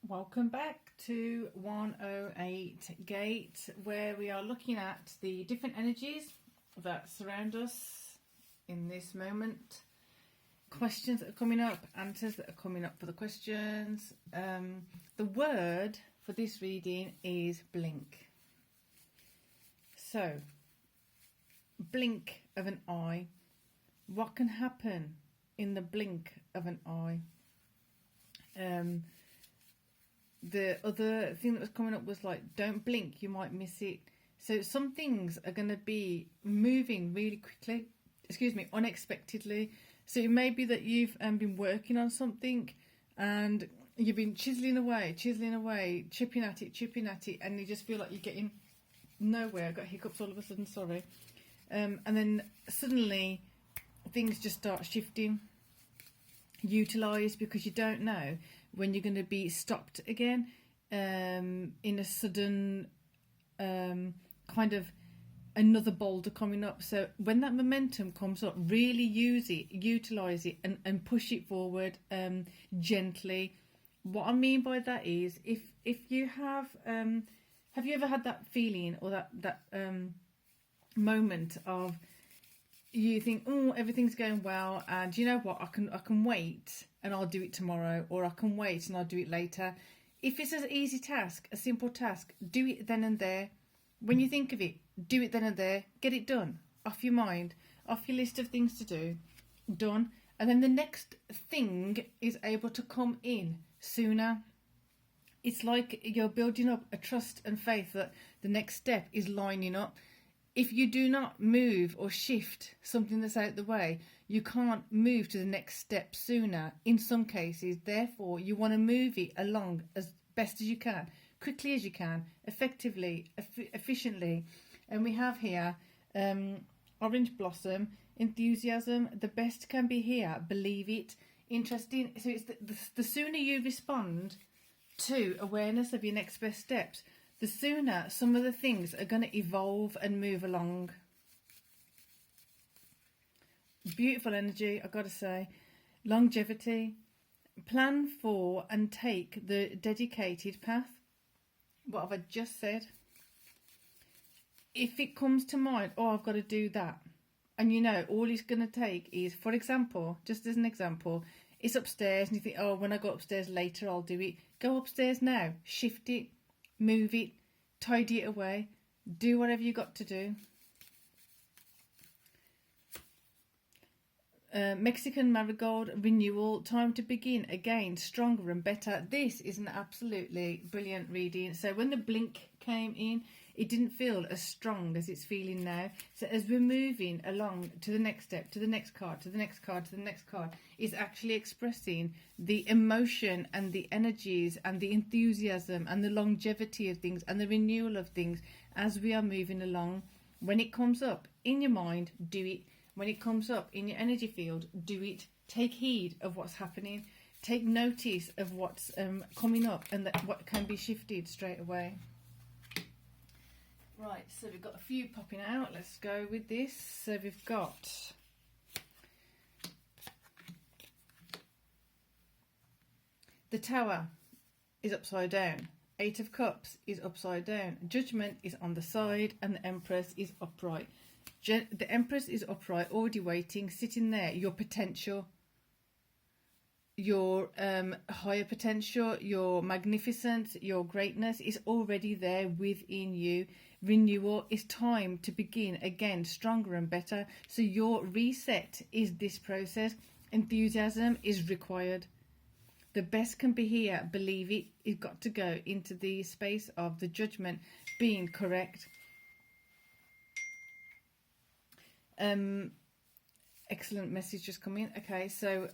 Welcome back to 108 Gate, where we are looking at the different energies that surround us in this moment. Questions that are coming up, answers that are coming up for the questions. The word for this reading is blink. So, blink of an eye. What can happen in the blink of an eye? The other thing that was coming up was like, don't blink, you might miss it. So some things are going to be moving really quickly, unexpectedly. So it may be that you've been working on something and you've been chiseling away, chipping at it, and you just feel like you're getting nowhere. I got hiccups all of a sudden, sorry. And then suddenly things just start shifting, utilised, because you don't know when you're going to be stopped again in a sudden kind of another boulder coming up. So when that momentum comes up, really use it, utilise it, and push it forward gently. What I mean by that is, if you have you ever had that feeling or that moment of you think, oh, everything's going well, and you know what, I can wait and I'll do it tomorrow, or I can wait and I'll do it later. If it's an easy task, a simple task, do it then and there. When you think of it, do it then and there. Get it done. Off your mind, off your list of things to do, done. And then the next thing is able to come in sooner. It's like you're building up a trust and faith that the next step is lining up. If you do not move or shift something that's out the way, you can't move to the next step sooner in some cases. Therefore, you want to move it along as best as you can, quickly as you can, effectively, efficiently. And we have here orange blossom, enthusiasm. The best can be here. Believe it. Interesting. So it's the sooner you respond to awareness of your next best steps, the sooner some of the things are going to evolve and move along. Beautiful energy, I've got to say. Longevity. Plan for and take the dedicated path. What have I just said? If it comes to mind, oh, I've got to do that, and you know all it's going to take is, for example, just as an example, it's upstairs and you think, oh, when I go upstairs later I'll do it. Go upstairs now. Shift it. Move it, tidy it away, do whatever you got to do. Mexican marigold, renewal, time to begin again, stronger and better. This is an absolutely brilliant reading. So when the blink came in, it didn't feel as strong as it's feeling now. So as we're moving along to the next step, to the next card, to the next card, to the next card, it's actually expressing the emotion and the energies and the enthusiasm and the longevity of things and the renewal of things as we are moving along. When it comes up in your mind, do it. When it comes up in your energy field, do it. Take heed of what's happening. Take notice of what's coming up and what can be shifted straight away. Right, so we've got a few popping out. Let's go with this. So we've got the Tower is upside down. Eight of Cups is upside down. Judgment is on the side, and the Empress is upright. The Empress is upright, already waiting, sitting there. Your potential, your higher potential, your magnificence, your greatness is already there within you. Renewal is time to begin again, stronger and better. So your reset is this process. Enthusiasm is required. The best can be here. Believe it. You've got to go into the space of the Judgment being correct. Excellent message just come in. Okay, so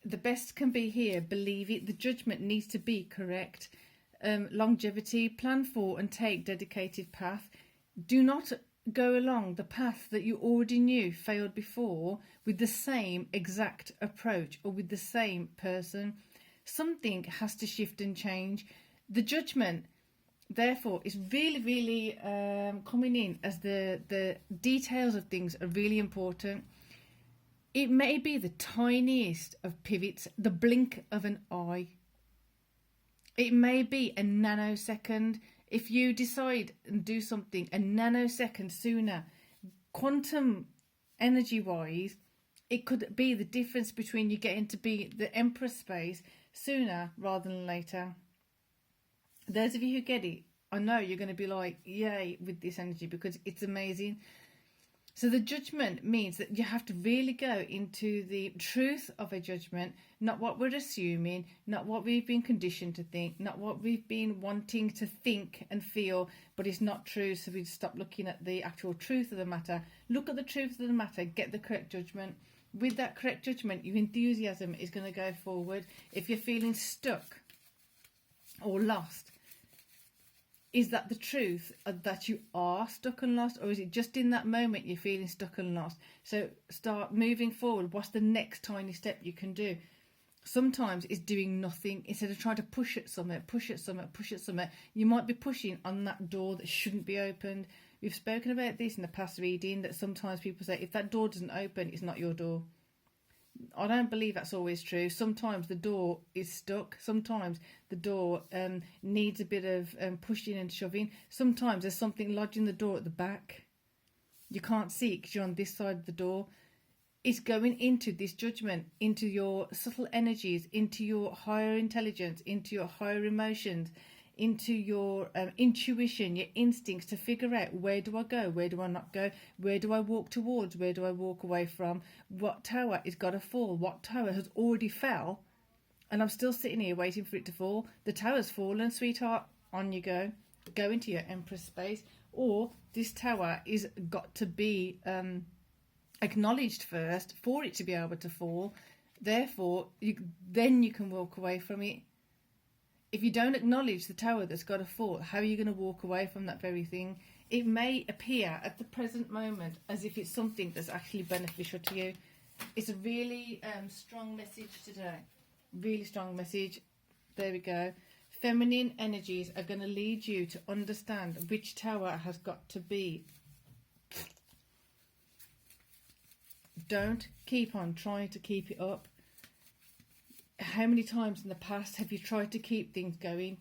the best can be here. Believe it. The Judgment needs to be correct. Longevity. Plan for and take dedicated path. Do not go along the path that you already knew failed before with the same exact approach or with the same person. Something has to shift and change. The Judgment, therefore, is really coming in as the details of things are really important. It may be the tiniest of pivots, the blink of an eye. It may be a nanosecond. If you decide and do something a nanosecond sooner, quantum energy wise, it could be the difference between you getting to be the Empress space sooner rather than later. Those of you who get it, I know you're going to be like, yay, with this energy because it's amazing. So the judgment means that you have to really go into the truth of a judgment, not what we're assuming, not what we've been conditioned to think, not what we've been wanting to think and feel, but it's not true. So we stop looking at the actual truth of the matter. Look at the truth of the matter, get the correct judgment. With that correct judgment, your enthusiasm is going to go forward. If you're feeling stuck or lost, is that the truth that you are stuck and lost, or is it just in that moment you're feeling stuck and lost? So start moving forward. What's the next tiny step you can do? Sometimes it's doing nothing. Instead of trying to push at something, you might be pushing on that door that shouldn't be opened. We've spoken about this in the past reading, that sometimes people say, if that door doesn't open, it's not your door. I don't believe that's always true. Sometimes the door is stuck. Sometimes the door needs a bit of pushing and shoving. Sometimes there's something lodging the door at the back. You can't see it because you're on this side of the door. It's going into this judgment, into your subtle energies, into your higher intelligence, into your higher emotions, into your intuition, your instincts to figure out, where do I go, where do I not go, where do I walk towards, where do I walk away from, what tower is got to fall, what tower has already fell and I'm still sitting here waiting for it to fall. The tower's fallen, sweetheart, on you go into your Empress space. Or this tower is got to be acknowledged first for it to be able to fall. Therefore then you can walk away from it. If you don't acknowledge the tower that's got to fall, how are you going to walk away from that very thing? It may appear at the present moment as if it's something that's actually beneficial to you. It's a really strong message today. Really strong message. There we go. Feminine energies are going to lead you to understand which tower has got to be. Don't keep on trying to keep it up. How many times in the past have you tried to keep things going,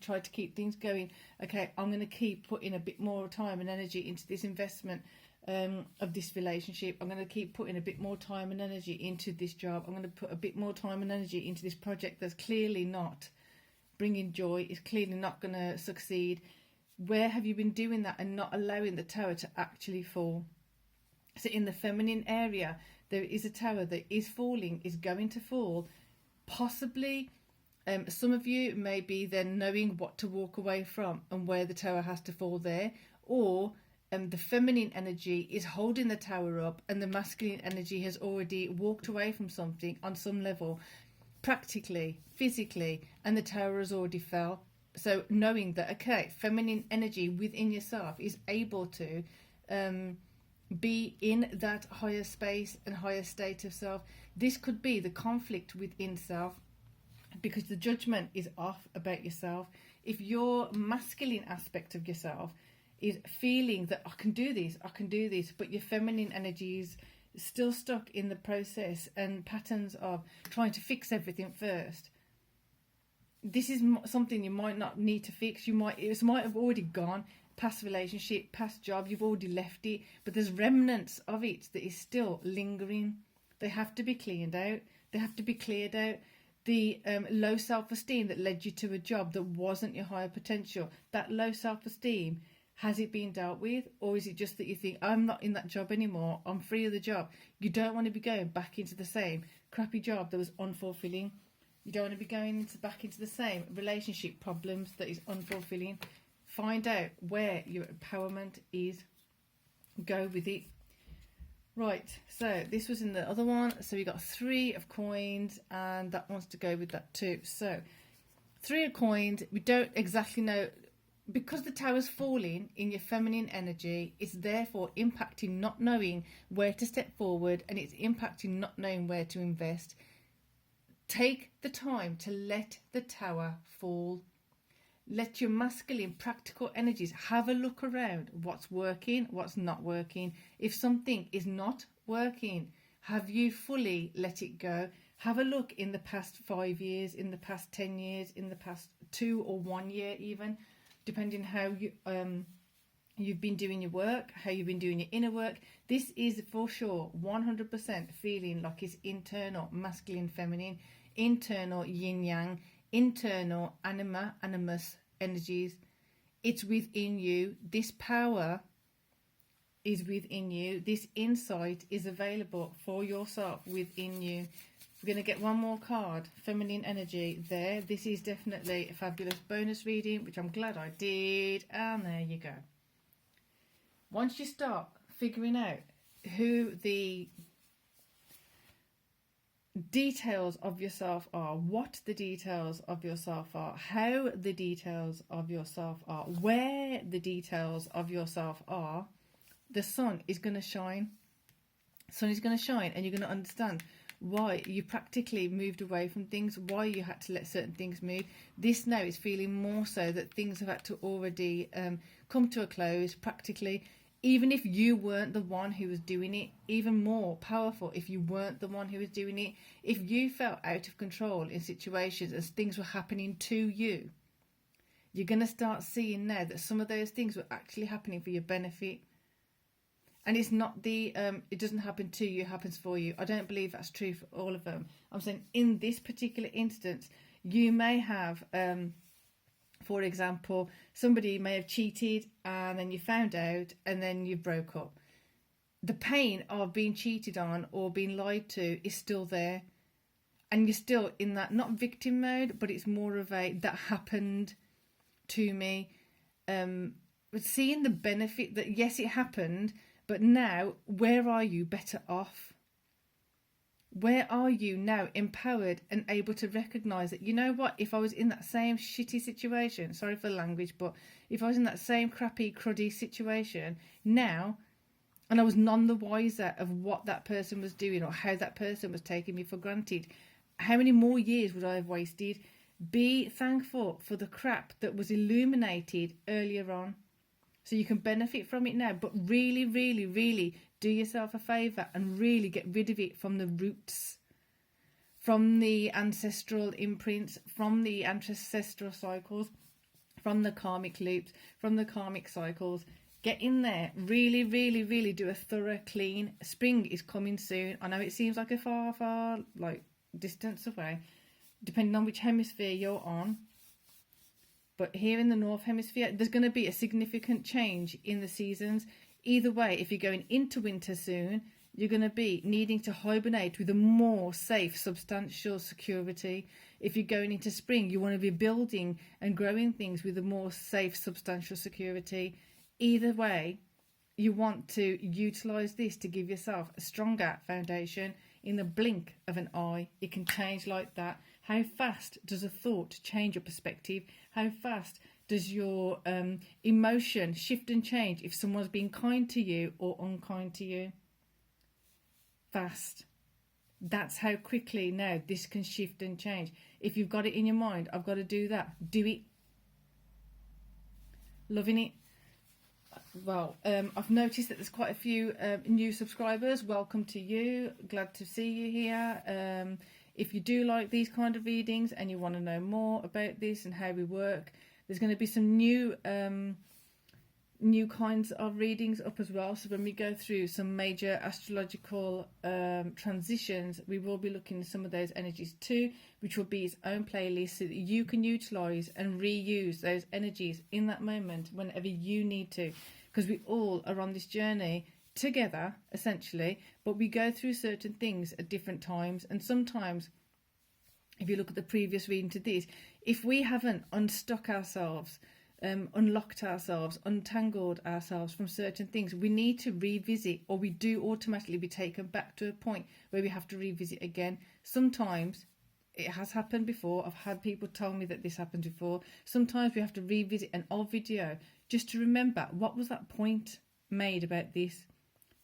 okay, I'm going to keep putting a bit more time and energy into this investment of this relationship. I'm going to keep putting a bit more time and energy into this job. I'm going to put a bit more time and energy into this project that's clearly not bringing joy, is clearly not going to succeed. Where have you been doing that and not allowing the tower to actually fall? So in the feminine area, there is a tower that is falling, is going to fall. Possibly some of you may be then knowing what to walk away from and where the tower has to fall there, or the feminine energy is holding the tower up and the masculine energy has already walked away from something on some level, practically, physically, and the tower has already fell. So knowing that, okay, feminine energy within yourself is able to be in that higher space and higher state of self. This could be the conflict within self, because the judgment is off about yourself. If your masculine aspect of yourself is feeling that I can do this, but your feminine energy is still stuck in the process and patterns of trying to fix everything first, this is something you might not need to fix. It might have already gone. Past relationship, past job, you've already left it, but there's remnants of it that is still lingering. They have to be cleaned out. They have to be cleared out. The low self-esteem that led you to a job that wasn't your higher potential, that low self-esteem, has it been dealt with? Or is it just that you think, I'm not in that job anymore, I'm free of the job? You don't want to be going back into the same crappy job that was unfulfilling. You don't want to be going back into the same relationship problems that is unfulfilling. Find out where your empowerment is. Go with it. Right, so this was in the other one. So we got 3 of coins, and that wants to go with that too. So 3 of coins, we don't exactly know, because the tower's falling in your feminine energy, it's therefore impacting not knowing where to step forward, and it's impacting not knowing where to invest. Take the time to let the tower fall. Let your masculine practical energies have a look around. What's working, what's not working. If something is not working, have you fully let it go? Have a look in the past 5 years, in the past 10 years, in the past 2 or 1 year even, depending how you've been doing your work, how you've been doing your inner work. This is for sure 100% feeling like it's internal masculine, feminine, internal yin yang, internal anima, animus energies. It's within you. This power is within you. This insight is available for yourself within you. We're going to get one more card, feminine energy there. This is definitely a fabulous bonus reading, which I'm glad I did. And there you go. Once you start figuring out who the details of yourself are, what the details of yourself are, how the details of yourself are, where the details of yourself are, the sun is going to shine. Sun is going to shine, and you're going to understand why you practically moved away from things, why you had to let certain things move. This now is feeling more so that things have had to already come to a close practically, even if you weren't the one who was doing it. Even more powerful if you weren't the one who was doing it. If you felt out of control in situations as things were happening to you, you're going to start seeing now that some of those things were actually happening for your benefit. And it's not the, it doesn't happen to you, it happens for you. I don't believe that's true for all of them. I'm saying in this particular instance, you may have, for example, somebody may have cheated and then you found out and then you broke up. The pain of being cheated on or being lied to is still there. And you're still in that, not victim mode, but it's more of a, that happened to me. But seeing the benefit that, yes, it happened, but now, where are you better off? Where are you now empowered and able to recognise that, you know what, if I was in that same shitty situation, sorry for the language, but if I was in that same crappy, cruddy situation now, and I was none the wiser of what that person was doing or how that person was taking me for granted, how many more years would I have wasted? Be thankful for the crap that was illuminated earlier on, so you can benefit from it now. But really, really, really do yourself a favour and really get rid of it from the roots, from the ancestral imprints, from the ancestral cycles, from the karmic loops, from the karmic cycles. Get in there. Really, really, really do a thorough clean. Spring is coming soon. I know it seems like a far like distance away, depending on which hemisphere you're on. But here in the North Hemisphere, there's going to be a significant change in the seasons. Either way, if you're going into winter soon, you're going to be needing to hibernate with a more safe, substantial security. If you're going into spring, you want to be building and growing things with a more safe, substantial security. Either way, you want to utilise this to give yourself a stronger foundation. In the blink of an eye, it can change like that. How fast does a thought change your perspective? How fast does your emotion shift and change if someone's being kind to you or unkind to you? Fast. That's how quickly now this can shift and change. If you've got it in your mind, I've got to do that, do it. Loving it. Well, I've noticed that there's quite a few new subscribers. Welcome to you. Glad to see you here. If you do like these kind of readings and you want to know more about this and how we work, there's going to be some new kinds of readings up as well. So when we go through some major astrological transitions, we will be looking at some of those energies too, which will be its own playlist so that you can utilise and reuse those energies in that moment whenever you need to. Because we all are on this journey together, essentially, but we go through certain things at different times. And sometimes, if you look at the previous reading to this, if we haven't unstuck ourselves, unlocked ourselves, untangled ourselves from certain things, we need to revisit, or we do automatically be taken back to a point where we have to revisit again. Sometimes it has happened before. I've had people tell me that this happened before. Sometimes we have to revisit an old video just to remember what was that point made about this,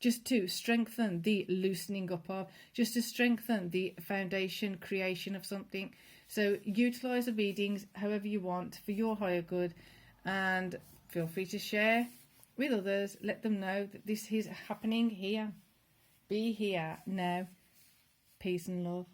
just to strengthen the loosening up of, just to strengthen the foundation creation of something. So utilise the readings however you want for your higher good, and feel free to share with others. Let them know that this is happening here. Be here now. Peace and love.